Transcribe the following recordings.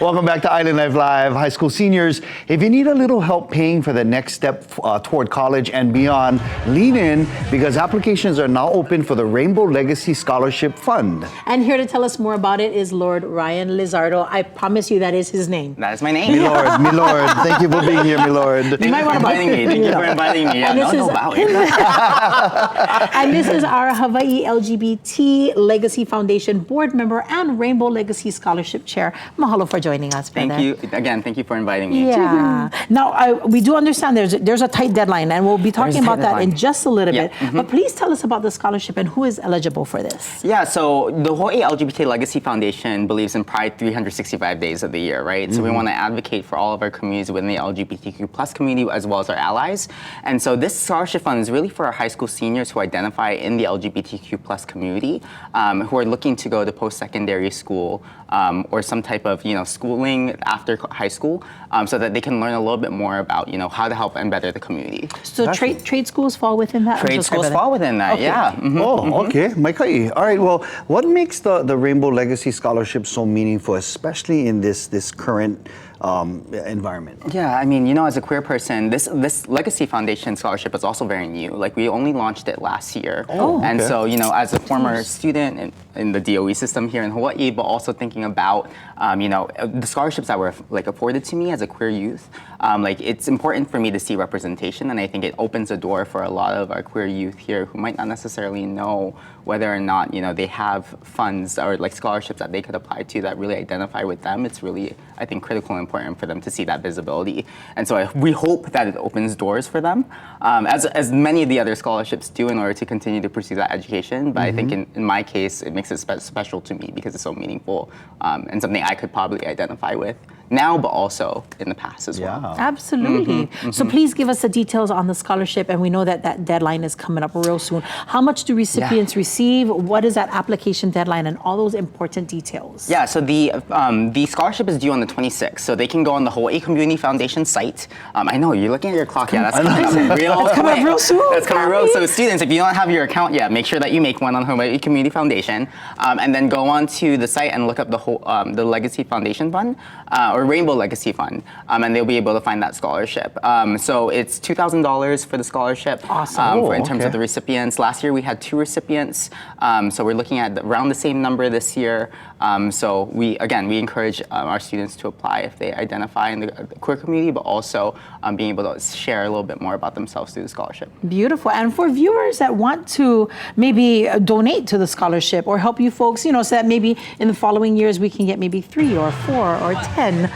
Welcome back to Island Life Live. High school seniors, if you need a little help paying for the next step toward college and beyond, lean in because applications are now open for the Rainbow Legacy Scholarship Fund. And here to tell us more about it is Lord Ryan Lizardo. I promise you that is his name. That is my name. Milord, Milord, thank you for being here, Milord. Thank you for inviting me. Thank you for inviting me. I don't know about it. And this is our Hawaiʻi LGBT Legacy Foundation board member and Rainbow Legacy Scholarship Chair. Mahalo for joining us, brother. Thank you. Again, thank you for inviting me. Yeah. Now, we do understand there's a tight deadline, and we'll be talking about that in just a little bit. But please tell us about the scholarship and who is eligible for this. Yeah, so the Hawaiʻi LGBT Legacy Foundation believes in Pride 365 days of the year, right? So we want to advocate for all of our communities within the LGBTQ plus community as well as our allies. And so this scholarship fund is really for our high school seniors who identify in the LGBTQ plus community, who are looking to go to post-secondary school or some type of schooling after high school, so that they can learn a little bit more about how to help and better the community. So trade schools fall within that? Trade schools fall within that, okay. Yeah. Oh, okay. Maikai. All right, well, what makes the Rainbow Legacy Scholarship so meaningful, especially in this current environment? Yeah, I mean, as a queer person, this Legacy Foundation scholarship is also very new. Like, we only launched it last year. Oh, and okay. so, as a former student in the DOE system here in Hawaii, but also thinking about, the scholarships that were afforded to me as a queer youth, it's important for me to see representation, and I think it opens a door for a lot of our queer youth here who might not necessarily know whether or not, they have funds or scholarships that they could apply to that really identify with them. It's really, I think, critical and important for them to see that visibility. And so we hope that it opens doors for them, as many of the other scholarships do in order to continue to pursue that education. But I think in my case, it makes it special to me because it's so meaningful and something I could probably identify with now, but also in the past as well. Absolutely. So please give us the details on the scholarship, and we know that that deadline is coming up real soon. How much do recipients receive? What is that application deadline, and all those important details? Yeah, so the scholarship is due on the 26th, so they can go on the Hawaiʻi Community Foundation site. I know, you're looking at your clock. Yeah, that's coming real soon. That's coming real soon. So students, if you don't have your account yet, make sure that you make one on Hawaiʻi Community Foundation, and then go on to the site and look up the Legacy Foundation Fund, or Rainbow Legacy Fund, and they'll be able to find that scholarship. So it's $2,000 for the scholarship. Awesome. In terms of the recipients. Last year we had 2 recipients, so we're looking at around the same number this year. So we encourage our students to apply if they identify in the queer community, but also being able to share a little bit more about themselves through the scholarship. Beautiful. And for viewers that want to maybe donate to the scholarship or help you folks, so that maybe in the following years we can get maybe 3 or 4 or 10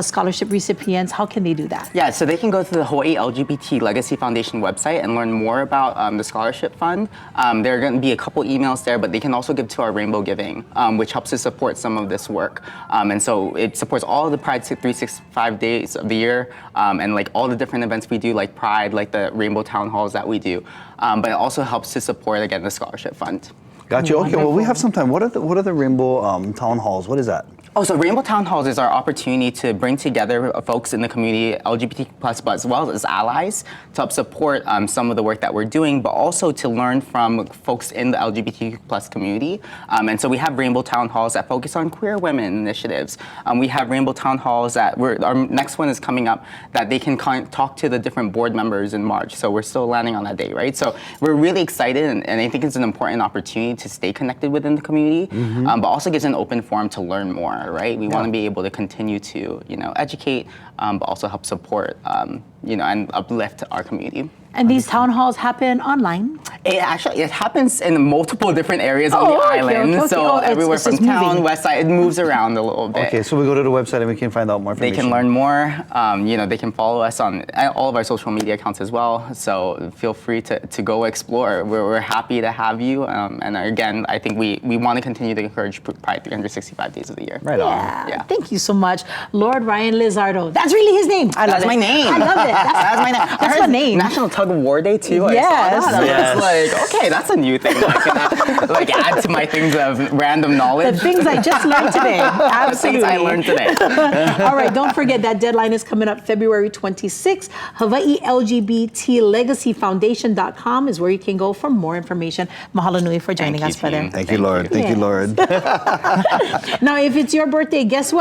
scholarship recipients, how can they do that? Yeah, so they can go to the Hawaiʻi LGBT Legacy Foundation website and learn more about the scholarship fund. There are going to be a couple emails there, but they can also give to our Rainbow Giving, which helps to support some of this work. And so it supports all of the Pride 365 days of the year, and all the different events we do, like Pride, like the Rainbow Town Halls that we do. But it also helps to support, again, the scholarship fund. Gotcha. Okay, well, we have some time. What are the Rainbow Town Halls? What is that? Oh, so Rainbow Town Halls is our opportunity to bring together folks in the community, LGBTQ+, but as well as allies, to help support some of the work that we're doing, but also to learn from folks in the LGBTQ+ community. And so we have Rainbow Town Halls that focus on queer women initiatives. We have Rainbow Town Halls that our next one is coming up, that they can talk to the different board members in March. So we're still landing on that day, right? So we're really excited, and I think it's an important opportunity to stay connected within the community, but also gives an open forum to learn more. Right? We want to be able to continue to, educate, but also help support, and uplift our community. And these town halls happen online? It happens in multiple different areas on the island. Okay. So everywhere from town, west side, it moves around a little bit. Okay, so we go to the website and we can find out more information. They can learn more. They can follow us on all of our social media accounts as well. So feel free to go explore. We're happy to have you. And again, I think we want to continue to encourage Pride 365 days of the year. Right on. Yeah. Thank you so much. Lord Ryan Lizardo. That's really his name. That's my name. I love it. That's my name. That's my name. National Tug of War Day too. Yes. I saw that. I was like, okay, that's a new thing. I can add to my things of random knowledge. The things I just learned today. Absolutely. The things I learned today. All right, don't forget that deadline is coming up February 26th. Hawaiʻi LGBT Legacy Foundation.com is where you can go for more information. Mahalo nui for joining us, brother. Thank you, Lord. Thank you, Lord. Now, if it's your birthday, guess what?